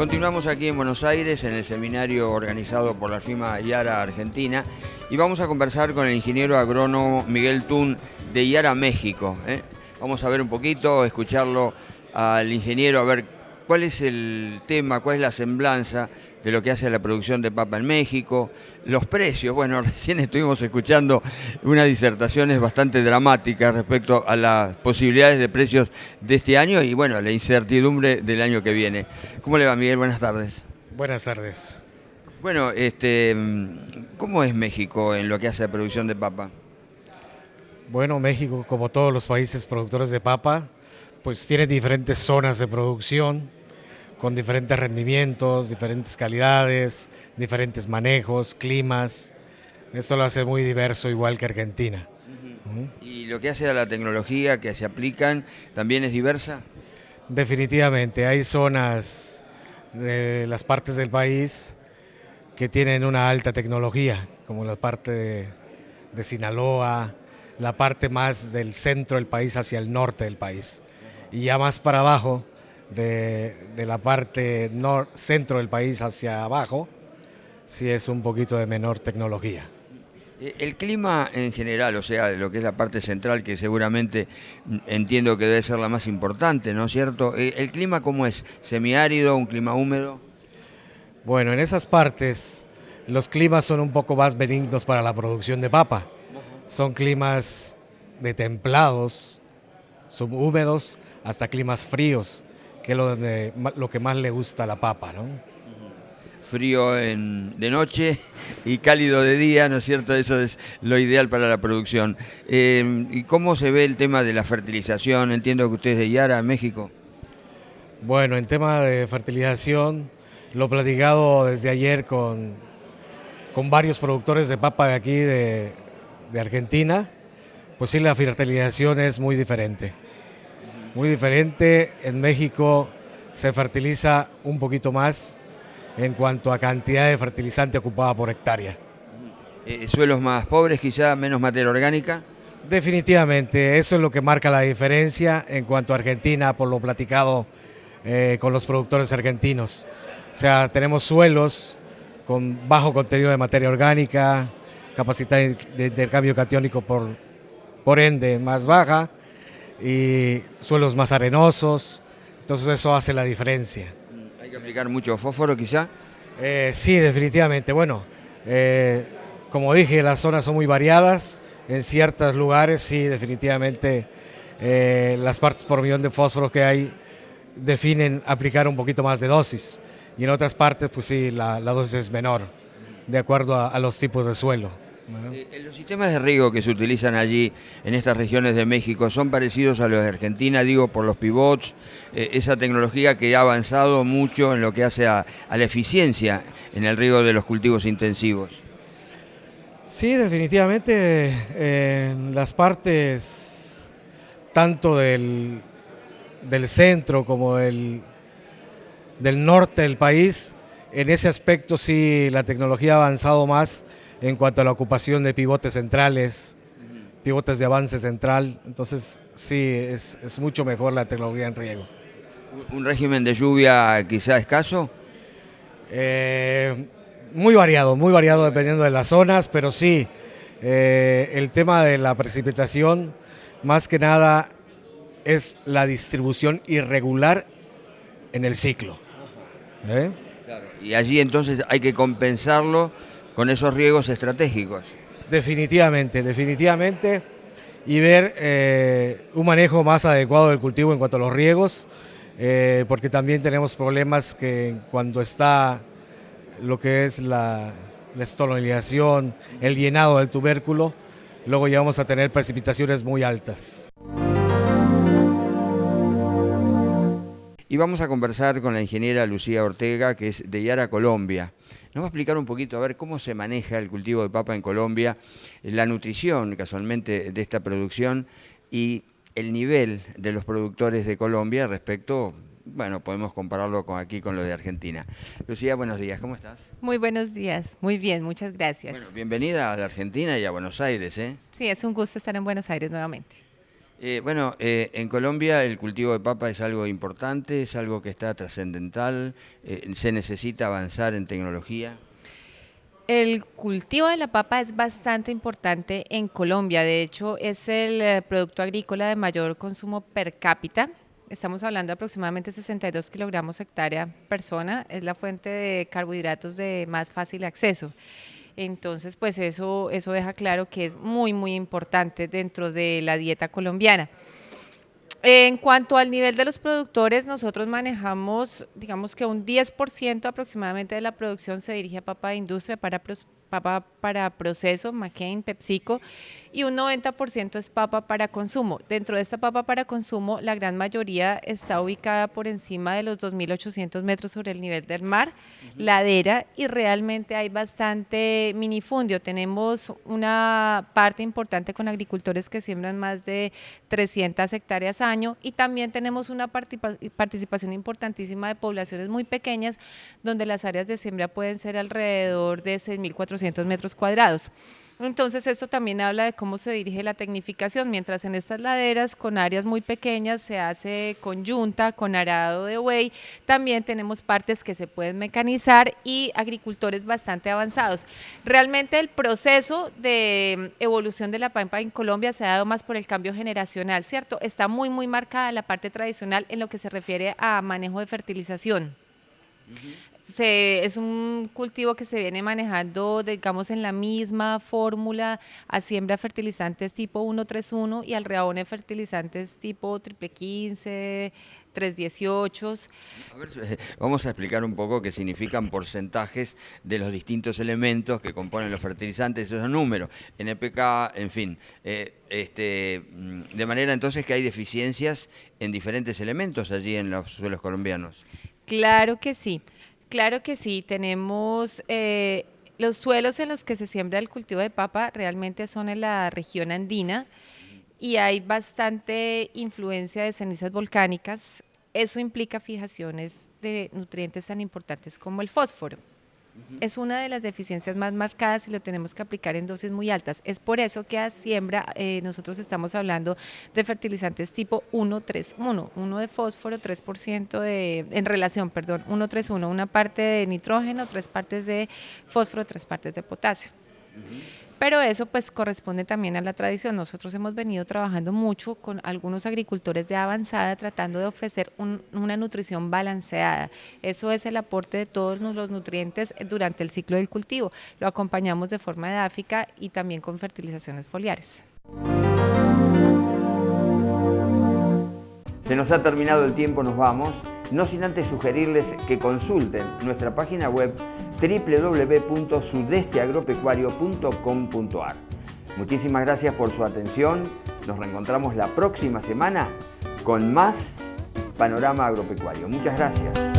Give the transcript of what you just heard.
Continuamos aquí en Buenos Aires en el seminario organizado por la firma Yara Argentina y vamos a conversar con el ingeniero agrónomo Miguel Tun de Yara México. Vamos a ver un poquito, escucharlo al ingeniero, a ver cuál es el tema, cuál es la semblanza de lo que hace la producción de papa en México, los precios. Bueno, recién estuvimos escuchando unas disertaciones bastante dramáticas respecto a las posibilidades de precios de este año y bueno, la incertidumbre del año que viene. ¿Cómo le va, Miguel? Buenas tardes. Buenas tardes. Bueno, ¿cómo es México en lo que hace a producción de papa? Bueno, México, como todos los países productores de papa, pues tiene diferentes zonas de producción, con diferentes rendimientos, diferentes calidades, diferentes manejos, climas. Esto lo hace muy diverso, igual que Argentina. ¿Y lo que hace a la tecnología que se aplican también es diversa? Definitivamente, hay zonas de las partes del país que tienen una alta tecnología, como la parte de Sinaloa, la parte más del centro del país hacia el norte del país. Y ya más para abajo, de la parte centro del país hacia abajo, sí es un poquito de menor tecnología. El clima en general, o sea, lo que es la parte central, que seguramente entiendo que debe ser la más importante, ¿no es cierto? ¿El clima cómo es? ¿Semiárido, un clima húmedo? Bueno, en esas partes los climas son un poco más benignos para la producción de papa. Son climas de templados, subhúmedos, hasta climas fríos, que es lo que más le gusta a la papa, ¿no? Frío de noche y cálido de día, ¿no es cierto? Eso es lo ideal para la producción. ¿Y cómo se ve el tema de la fertilización? Entiendo que usted es de Yara, México. Bueno, en tema de fertilización, lo he platicado desde ayer con varios productores de papa de aquí, de Argentina. Pues sí, la fertilización es muy diferente. Muy diferente. En México se fertiliza un poquito más en cuanto a cantidad de fertilizante ocupada por hectárea. ¿Suelos más pobres, quizá menos materia orgánica? Definitivamente, eso es lo que marca la diferencia en cuanto a Argentina, por lo platicado con los productores argentinos. O sea, tenemos suelos con bajo contenido de materia orgánica, capacidad de intercambio catiónico por ende más baja y suelos más arenosos, entonces eso hace la diferencia. ¿Hay que aplicar mucho fósforo quizá? Sí, definitivamente. Bueno, como dije, las zonas son muy variadas. En ciertos lugares, sí, definitivamente las partes por millón de fósforos que hay definen aplicar un poquito más de dosis. Y en otras partes, pues sí, la dosis es menor, de acuerdo a los tipos de suelo. Los sistemas de riego que se utilizan allí en estas regiones de México son parecidos a los de Argentina, digo, por los pivots, esa tecnología que ha avanzado mucho en lo que hace a la eficiencia en el riego de los cultivos intensivos. Sí, definitivamente en las partes tanto del centro como del norte del país, en ese aspecto sí la tecnología ha avanzado más en cuanto a la ocupación de pivotes centrales, pivotes de avance central, entonces sí, es mucho mejor la tecnología en riego. ¿Un régimen de lluvia quizá escaso? Muy variado dependiendo de las zonas, pero sí, el tema de la precipitación, más que nada, es la distribución irregular en el ciclo. Claro. Y allí entonces hay que compensarlo con esos riegos estratégicos. Definitivamente, y ver un manejo más adecuado del cultivo en cuanto a los riegos, porque también tenemos problemas que cuando está lo que es la estolonización, el llenado del tubérculo, luego ya vamos a tener precipitaciones muy altas. Y vamos a conversar con la ingeniera Lucía Ortega, que es de Yara, Colombia. Nos va a explicar un poquito, a ver, cómo se maneja el cultivo de papa en Colombia, la nutrición, casualmente, de esta producción y el nivel de los productores de Colombia respecto, bueno, podemos compararlo aquí con lo de Argentina. Lucía, buenos días, ¿cómo estás? Muy buenos días, muy bien, muchas gracias. Bueno, bienvenida a la Argentina y a Buenos Aires, ¿eh? Sí, es un gusto estar en Buenos Aires nuevamente. En Colombia el cultivo de papa es algo importante, es algo que está trascendental, se necesita avanzar en tecnología. El cultivo de la papa es bastante importante en Colombia. De hecho, es el producto agrícola de mayor consumo per cápita. Estamos hablando de aproximadamente 62 kilogramos hectárea persona. Es la fuente de carbohidratos de más fácil acceso. Entonces, pues eso deja claro que es muy, muy importante dentro de la dieta colombiana. En cuanto al nivel de los productores, nosotros manejamos, digamos que un 10% aproximadamente de la producción se dirige a papa de industria, papa para proceso, McCain, PepsiCo, y un 90% es papa para consumo. Dentro de esta papa para consumo, la gran mayoría está ubicada por encima de los 2.800 metros sobre el nivel del mar, ladera, y realmente hay bastante minifundio. Tenemos una parte importante con agricultores que siembran más de 300 hectáreas año, y también tenemos una participación importantísima de poblaciones muy pequeñas, donde las áreas de siembra pueden ser alrededor de 6.400 metros cuadrados. Entonces esto también habla de cómo se dirige la tecnificación, mientras en estas laderas con áreas muy pequeñas se hace con yunta, con arado de buey, también tenemos partes que se pueden mecanizar y agricultores bastante avanzados. Realmente el proceso de evolución de la pampa en Colombia se ha dado más por el cambio generacional, ¿cierto? Está muy, muy marcada la parte tradicional en lo que se refiere a manejo de fertilización. Es un cultivo que se viene manejando, digamos, en la misma fórmula a siembra de fertilizantes tipo 131 y al reabone de fertilizantes tipo triple 15, 318. A ver, vamos a explicar un poco qué significan porcentajes de los distintos elementos que componen los fertilizantes, esos números, NPK, en fin. De manera entonces que hay deficiencias en diferentes elementos allí en los suelos colombianos. Claro que sí. Claro que sí, tenemos los suelos en los que se siembra el cultivo de papa realmente son en la región andina y hay bastante influencia de cenizas volcánicas. Eso implica fijaciones de nutrientes tan importantes como el fósforo. Es una de las deficiencias más marcadas y lo tenemos que aplicar en dosis muy altas. Es por eso que a siembra nosotros estamos hablando de fertilizantes tipo 1-3-1, 1 de fósforo, 3% en relación, perdón, 1-3-1, una parte de nitrógeno, 3 partes de fósforo, 3 partes de potasio. Pero eso pues corresponde también a la tradición. Nosotros hemos venido trabajando mucho con algunos agricultores de avanzada tratando de ofrecer una nutrición balanceada. Eso es el aporte de todos los nutrientes durante el ciclo del cultivo. Lo acompañamos de forma edáfica y también con fertilizaciones foliares. Se nos ha terminado el tiempo, nos vamos, no sin antes sugerirles que consulten nuestra página web www.sudesteagropecuario.com.ar. Muchísimas gracias por su atención, nos reencontramos la próxima semana con más Panorama Agropecuario. Muchas gracias.